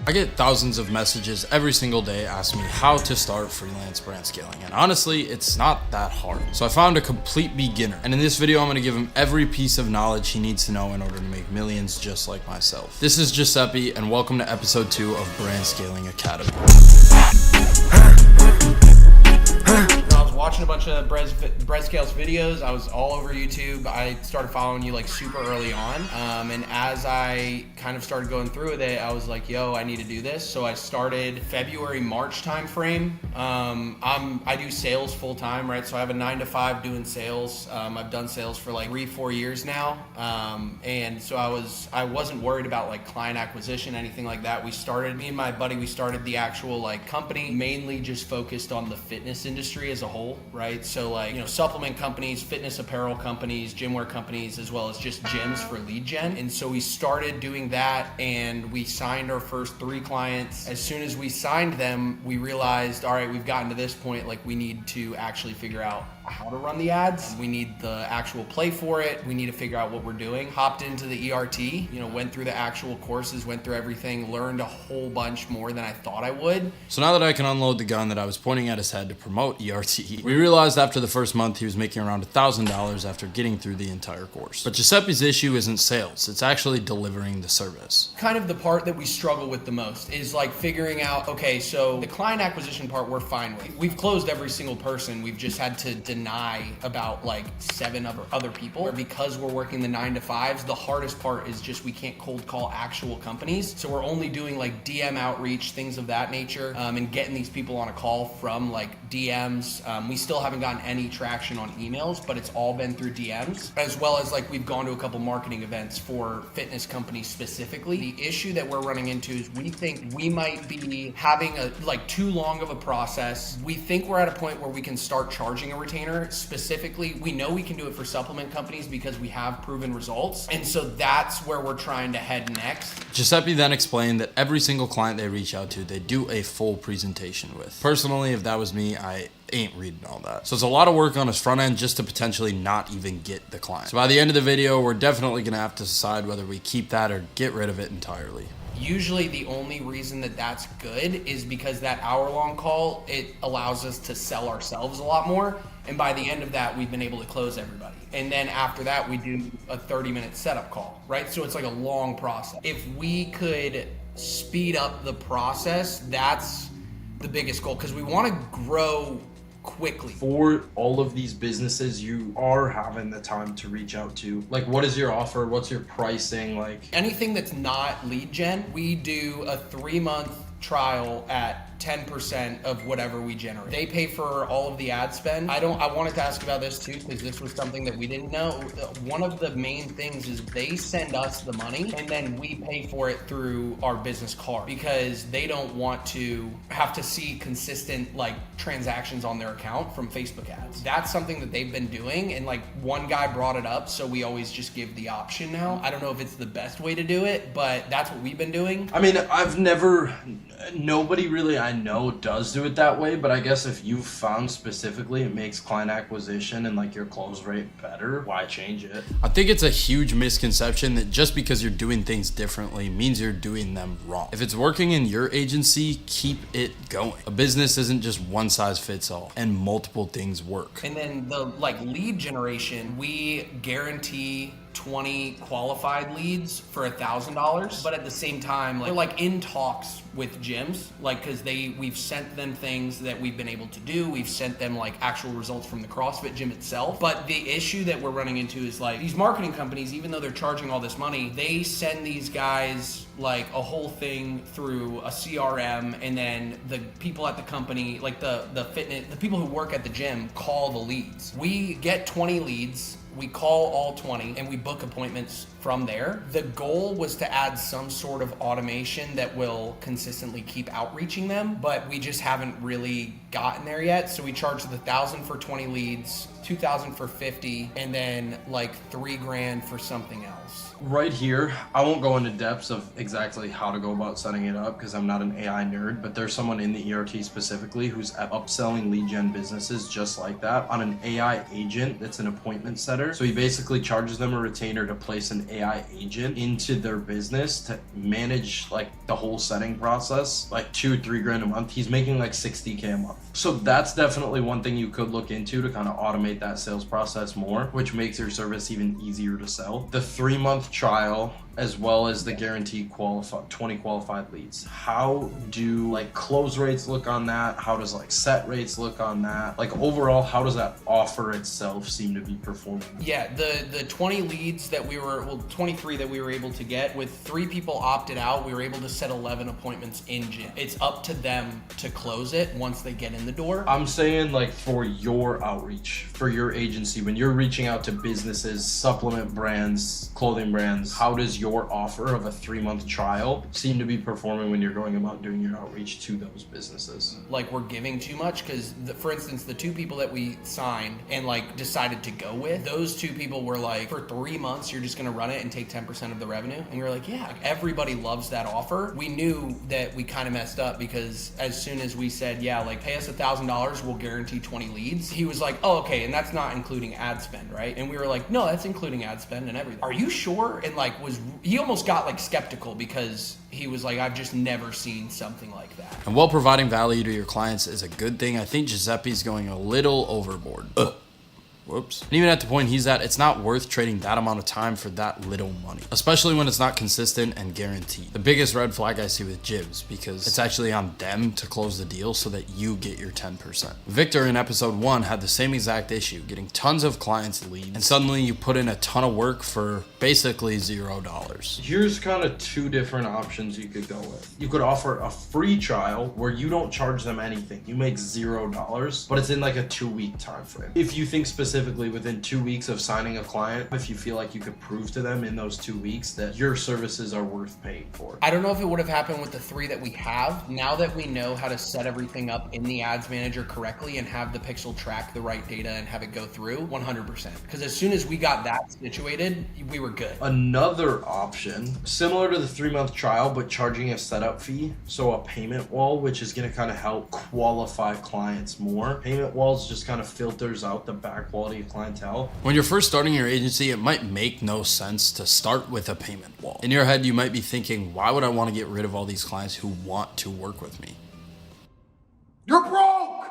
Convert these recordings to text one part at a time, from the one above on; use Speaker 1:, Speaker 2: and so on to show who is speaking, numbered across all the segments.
Speaker 1: I get thousands of messages every single day asking me how to start freelance brand scaling, and honestly, it's not that hard. So I found a complete beginner, and in this video, I'm gonna give him every piece of knowledge he needs to know in order to make millions just like myself. This is Giuseppe, and welcome to episode 2 of Brand Scaling Academy.
Speaker 2: I was watching a bunch of Bread Scales videos. I was all over YouTube. I started following you like super early on. And as I kind of started going through with it, I was like, yo, I need to do this. So I started February, March timeframe. I do sales full time, right? So I have a 9 to 5 doing sales. I've done sales for like 3-4 years now. And so I wasn't worried about like client acquisition, anything like that. Me and my buddy, we started the actual like company, mainly just focused on the fitness industry as a whole, right? So like, supplement companies, fitness apparel companies, gym wear companies, as well as just gyms for lead gen. And so we started doing that, and we signed our first 3 clients. As soon as we signed them, we realized, all right, we've gotten to this point, like we need to actually figure out how to run the ads. We need the actual play for it. We need to figure out what we're doing. Hopped into the ERT, went through the actual courses, went through everything, learned a whole bunch more than I thought I would.
Speaker 1: So now that I can unload the gun that I was pointing at his head to promote ERT, we realized after the first month he was making around $1,000 after getting through the entire course. But Giuseppe's issue isn't sales, it's actually delivering the service.
Speaker 2: Kind of the part that we struggle with the most is like figuring out, okay, so the client acquisition part we're fine with. We've closed every single person. We've just had to deny about like 7 other people. Because we're working the 9 to 5s, the hardest part is just we can't cold call actual companies. So we're only doing like DM outreach, things of that nature, and getting these people on a call from like DMs. We still haven't gotten any traction on emails, but it's all been through DMs, as well as like we've gone to a couple marketing events for fitness companies specifically. The issue that we're running into is we think we might be having too long of a process. We think we're at a point where we can start charging a retainer. Specifically, we know we can do it for supplement companies because we have proven results. And so that's where we're trying to head next.
Speaker 1: Giuseppe then explained that every single client they reach out to, they do a full presentation with. Personally, if that was me, I ain't reading all that. So it's a lot of work on his front end just to potentially not even get the client. So by the end of the video, we're definitely gonna have to decide whether we keep that or get rid of it entirely.
Speaker 2: Usually the only reason that that's good is because that hour-long call, it allows us to sell ourselves a lot more. And by the end of that, we've been able to close everybody. And then after that, we do a 30-minute setup call, right? So it's like a long process. If we could speed up the process, that's the biggest goal, because we want to grow quickly.
Speaker 1: For all of these businesses you are having the time to reach out to, like, what is your offer? What's your pricing? Like
Speaker 2: anything that's not lead gen, we do a 3-month trial at 10% of whatever we generate. They pay for all of the ad spend. I wanted to ask about this too, because this was something that we didn't know. One of the main things is they send us the money and then we pay for it through our business card, because they don't want to have to see consistent like transactions on their account from Facebook ads. That's something that they've been doing, and like one guy brought it up, so we always just give the option now. I don't know if it's the best way to do it, but that's what we've been doing.
Speaker 1: I mean, nobody really I know does do it that way, but I guess if you've found specifically it makes client acquisition and like your close rate better, why change it? I think it's a huge misconception that just because you're doing things differently means you're doing them wrong. If it's working in your agency, keep it going. A business isn't just one size fits all, and multiple things work.
Speaker 2: And then the like lead generation, we guarantee 20 qualified leads for $1,000, but at the same time, like, they're like in talks with gyms, like, because we've sent them things that we've been able to do. We've sent them like actual results from the CrossFit gym itself. But the issue that we're running into is like these marketing companies, even though they're charging all this money, they send these guys like a whole thing through a CRM, and then the people at the company, like the people who work at the gym, call the leads. We get 20 leads, we call all 20, and we book appointments from there. The goal was to add some sort of automation that will consistently keep outreaching them, but we just haven't really gotten there yet. So we charge the $1,000 for 20 leads, $2,000 for 50, and then like $3,000 for something else.
Speaker 1: Right here, I won't go into depths of exactly exactly how to go about setting it up because I'm not an AI nerd, but there's someone in the ERT specifically who's upselling lead gen businesses just like that on an AI agent that's an appointment setter. So he basically charges them a retainer to place an AI agent into their business to manage like the whole setting process, like $2-3 grand a month. He's making like $60K a month. So that's definitely one thing you could look into to kind of automate that sales process more, which makes your service even easier to sell. The 3-month trial, as well as the guaranteed 20 qualified leads. How do like close rates look on that? How does like set rates look on that? Like overall, how does that offer itself seem to be performing?
Speaker 2: Yeah, the 20 leads that 23 that we were able to get, with 3 people opted out, we were able to set 11 appointments in gym. It's up to them to close it once they get in the door.
Speaker 1: I'm saying like for your outreach, for your agency, when you're reaching out to businesses, supplement brands, clothing brands, how does your offer of a 3-month trial seem to be performing when you're going about doing your outreach to those businesses?
Speaker 2: Like we're giving too much because, for instance, the 2 people that we signed and like decided to go with, those 2 people were like, for 3 months, you're just going to run it and take 10% of the revenue. And we were like, yeah, like, everybody loves that offer. We knew that we kind of messed up because as soon as we said, yeah, like pay us $1,000, we'll guarantee 20 leads. He was like, oh, okay. And that's not including ad spend, right? And we were like, no, that's including ad spend and everything. Are you sure? And like he almost got like skeptical because he was like, I've just never seen something like that.
Speaker 3: And while providing value to your clients is a good thing, I think Giuseppe's going a little overboard. Whoops. And even at the point he's at, it's not worth trading that amount of time for that little money, especially when it's not consistent and guaranteed. The biggest red flag I see with Jibs, because it's actually on them to close the deal so that you get your 10%. Victor in episode 1 had the same exact issue, getting tons of clients leads, and suddenly you put in a ton of work for basically $0.
Speaker 1: Here's kind of 2 different options you could go with. You could offer a free trial where you don't charge them anything. You make $0, but it's in like a 2-week time frame. If you think specifically within 2 weeks of signing a client, if you feel like you could prove to them in those 2 weeks that your services are worth paying for.
Speaker 2: I don't know if it would have happened with the 3 that we have. Now that we know how to set everything up in the ads manager correctly and have the pixel track the right data and have it go through, 100%. Because as soon as we got that situated, we were good.
Speaker 1: Another option, similar to the 3-month trial, but charging a setup fee. So a payment wall, which is going to kind of help qualify clients more. Payment walls just kind of filters out the bad quality of clientele.
Speaker 3: When you're first starting your agency, it might make no sense to start with a payment wall. In your head, you might be thinking, why would I want to get rid of all these clients who want to work with me?
Speaker 4: You're broke!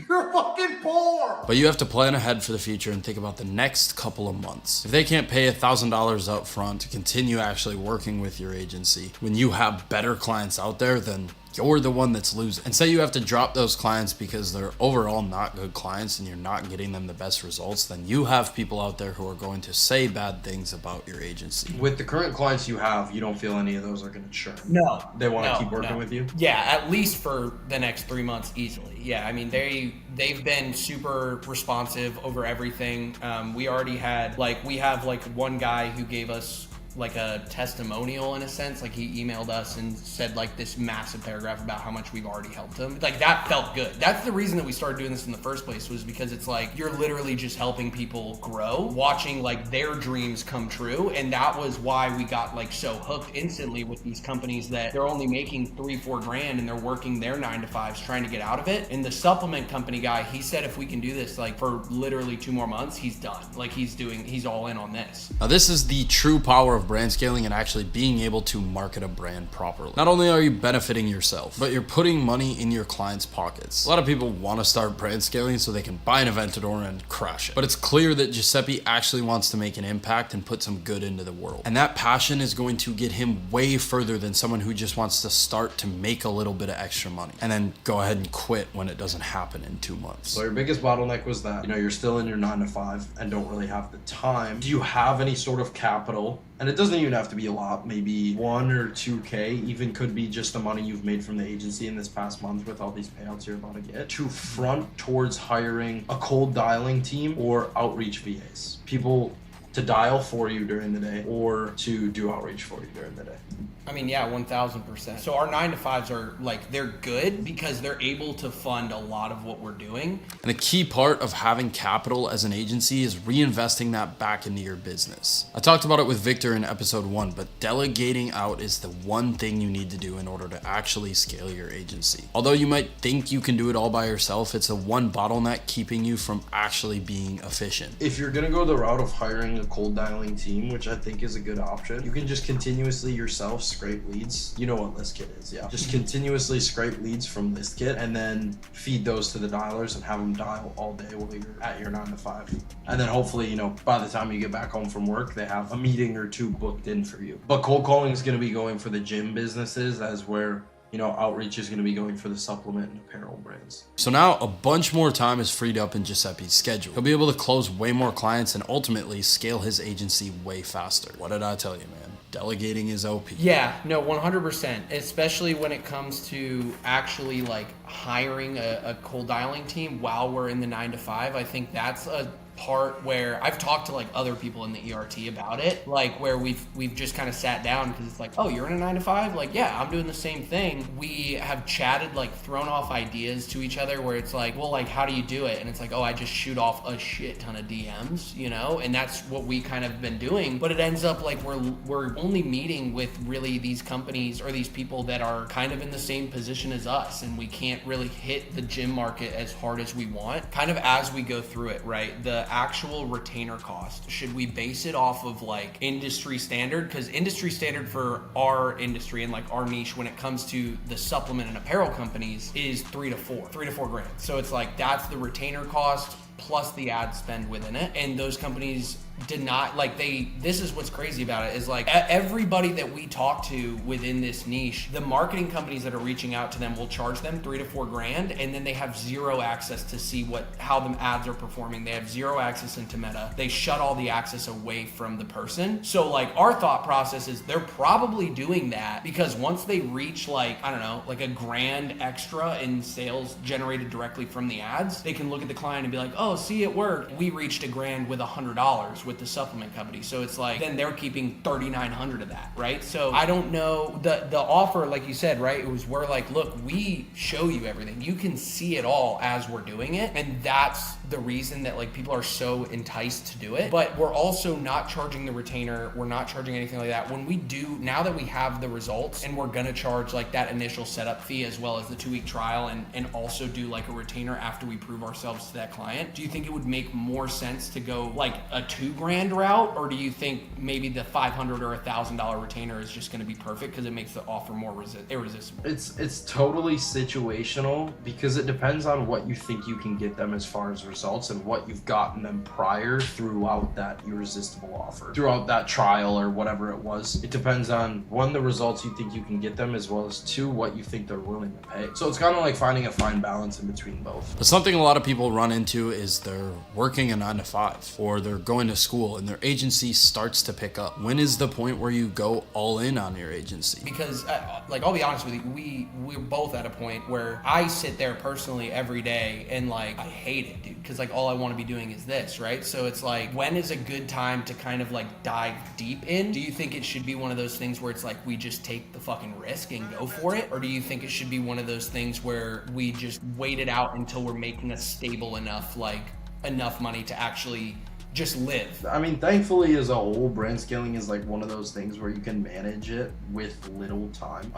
Speaker 4: You're fucking poor!
Speaker 3: But you have to plan ahead for the future and think about the next couple of months. If they can't pay $1,000 up front to continue actually working with your agency, when you have better clients out there, then you're the one that's losing. And say you have to drop those clients because they're overall not good clients and you're not getting them the best results, then you have people out there who are going to say bad things about your agency.
Speaker 1: With the current clients you have, you don't feel any of those are going to churn?
Speaker 2: No.
Speaker 1: They want to keep working with you?
Speaker 2: Yeah, at least for the next 3 months easily. Yeah, I mean, they've been super responsive over everything. We already had, we have one guy who gave us like a testimonial in a sense. Like he emailed us and said like this massive paragraph about how much we've already helped him. Like that felt good. That's the reason that we started doing this in the first place, was because it's like you're literally just helping people grow, watching like their dreams come true. And that was why we got like so hooked instantly with these companies that they're only making $3-4 grand and they're working their 9-to-5s trying to get out of it. And the supplement company guy, he said if we can do this like for literally 2 more months, he's done. Like he's all in on this.
Speaker 3: Now this is the true power of brand scaling and actually being able to market a brand properly. Not only are you benefiting yourself, but you're putting money in your clients' pockets. A lot of people want to start brand scaling so they can buy an Aventador and crash it. But it's clear that Giuseppe actually wants to make an impact and put some good into the world. And that passion is going to get him way further than someone who just wants to start to make a little bit of extra money and then go ahead and quit when it doesn't happen in 2 months.
Speaker 1: So your biggest bottleneck was that, you're still in your 9-to-5 and don't really have the time. Do you have any sort of capital? And it doesn't even have to be a lot, maybe 1 or 2K, even could be just the money you've made from the agency in this past month with all these payouts you're about to get, to front towards hiring a cold dialing team or outreach VAs. People to dial for you during the day or to do outreach for you during the day.
Speaker 2: I mean, yeah, 1000%. So our 9-to-5s are like, they're good because they're able to fund a lot of what we're doing.
Speaker 3: And a key part of having capital as an agency is reinvesting that back into your business. I talked about it with Victor in episode 1, but delegating out is the one thing you need to do in order to actually scale your agency. Although you might think you can do it all by yourself, it's the one bottleneck keeping you from actually being efficient.
Speaker 1: If you're gonna go the route of hiring a cold dialing team, which I think is a good option, you can just continuously yourself scrape leads. You know what ListKit is, yeah. Just continuously scrape leads from ListKit and then feed those to the dialers and have them dial all day while you're at your 9-to-5. And then hopefully, you know, by the time you get back home from work, they have a meeting or two booked in for you. But cold calling is going to be going for the gym businesses, as where, you know, outreach is going to be going for the supplement and apparel brands.
Speaker 3: So now a bunch more time is freed up in Giuseppe's schedule. He'll be able to close way more clients and ultimately scale his agency way faster. What did I tell you, man? Delegating is OP.
Speaker 2: Yeah, no, 100%. Especially when it comes to actually like hiring a cold dialing team while we're in the 9-to-5. I think that's a part where I've talked to like other people in the ERT about it, like where we've just kind of sat down because it's like, oh, you're in a 9-to-5? Like, yeah, I'm doing the same thing. We have chatted, like thrown off ideas to each other where it's like, well, like, how do you do it? And it's like, oh, I just shoot off a shit ton of DMs, you know? And that's what we kind of been doing. But it ends up like we're only meeting with really these companies or these people that are kind of in the same position as us, and we can't really hit the gym market as hard as we want. Kind of as we go through it, right? The actual retainer cost, should we base it off of like industry standard? Because industry standard for our industry and like our niche when it comes to the supplement and apparel companies is 3 to 4 grand. So it's like that's the retainer cost plus the ad spend within it. And those companies did not like this is what's crazy about it is like everybody that we talk to within this niche, the marketing companies that are reaching out to them will charge them 3 to 4 grand, and then they have zero access to see how the ads are performing. They have zero access into Meta. They shut all the access away from the person. So like our thought process is they're probably doing that because once they reach like, I don't know, like $1 grand extra in sales generated directly from the ads, they can look at the client and be like, oh, see, it worked. We reached $1 grand with $100 with the supplement company. So it's like, then they're keeping 3,900 of that, right? So I don't know, the offer, like you said, right? It was we're like, look, we show you everything. You can see it all as we're doing it. And that's the reason that like people are so enticed to do it. But we're also not charging the retainer. We're not charging anything like that. When we do, now that we have the results and we're gonna charge like that initial setup fee as well as the 2-week trial and also do like a retainer after we prove ourselves to that client, do you think it would make more sense to go like a $2 grand route, or do you think maybe the $500 or $1,000 retainer is just going to be perfect because it makes the offer more irresistible?
Speaker 1: It's totally situational because it depends on what you think you can get them as far as results and what you've gotten them prior throughout that irresistible offer, throughout that trial or whatever it was. It depends on 1, the results you think you can get them, as well as 2, what you think they're willing to pay. So it's kind of like finding a fine balance in between both.
Speaker 3: But something a lot of people run into is they're working a 9-to-5 or they're going to school and their agency starts to pick up. When is the point where you go all in on your agency?
Speaker 2: Because like, I'll be honest with you, we're both at a point where I sit there personally every day and like, I hate it, dude. Cause like all I want to be doing is this, right? So it's like, when is a good time to kind of like dive deep in? Do you think it should be one of those things where it's like, we just take the fucking risk and go for it? Or do you think it should be one of those things where we just wait it out until we're making a stable enough, like enough money to actually just live?
Speaker 1: I mean, thankfully as a whole, brand scaling is like one of those things where you can manage it with little time,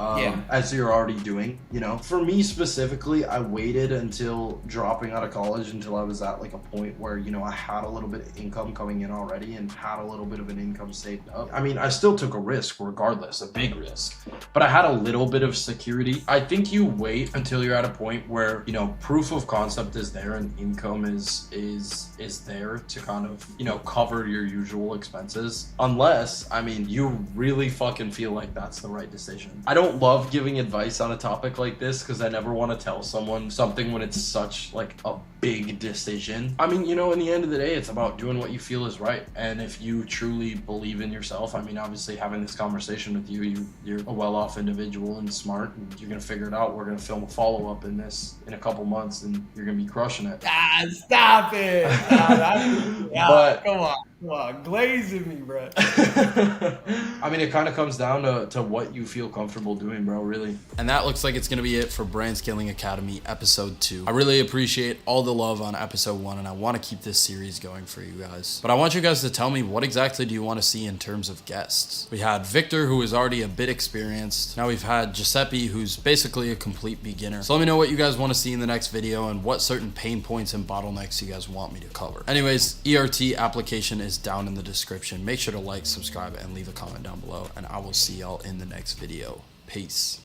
Speaker 1: as you're already doing, you know. For me specifically, I waited until dropping out of college until I was at like a point where, you know, I had a little bit of income coming in already and had a little bit of an income saved up. I mean, I still took a risk regardless, a big risk, but I had a little bit of security. I think you wait until you're at a point where, you know, proof of concept is there and income is there to kind of, you know, cover your usual expenses, unless, I mean, you really fucking feel like that's the right decision. I don't love giving advice on a topic like this because I never want to tell someone something when it's such like a big decision. I mean, you know, in the end of the day, it's about doing what you feel is right. And if you truly believe in yourself, I mean, obviously having this conversation with you, you're a well-off individual and smart, and you're gonna figure it out. We're gonna film a follow-up in a couple months and you're gonna be crushing it.
Speaker 2: Stop it.
Speaker 1: But
Speaker 2: come on. Wow, glazing me, bro.
Speaker 1: I mean, it kind of comes down to what you feel comfortable doing, bro, really.
Speaker 3: And that looks like it's going to be it for Brand Scaling Academy episode 2. I really appreciate all the love on episode 1, and I want to keep this series going for you guys. But I want you guys to tell me, what exactly do you want to see in terms of guests? We had Victor, who is already a bit experienced. Now we've had Giuseppe, who's basically a complete beginner. So let me know what you guys want to see in the next video and what certain pain points and bottlenecks you guys want me to cover. Anyways, ERT application is down in the description. Make sure to like, subscribe, and leave a comment down below, and I will see y'all in the next video. Peace.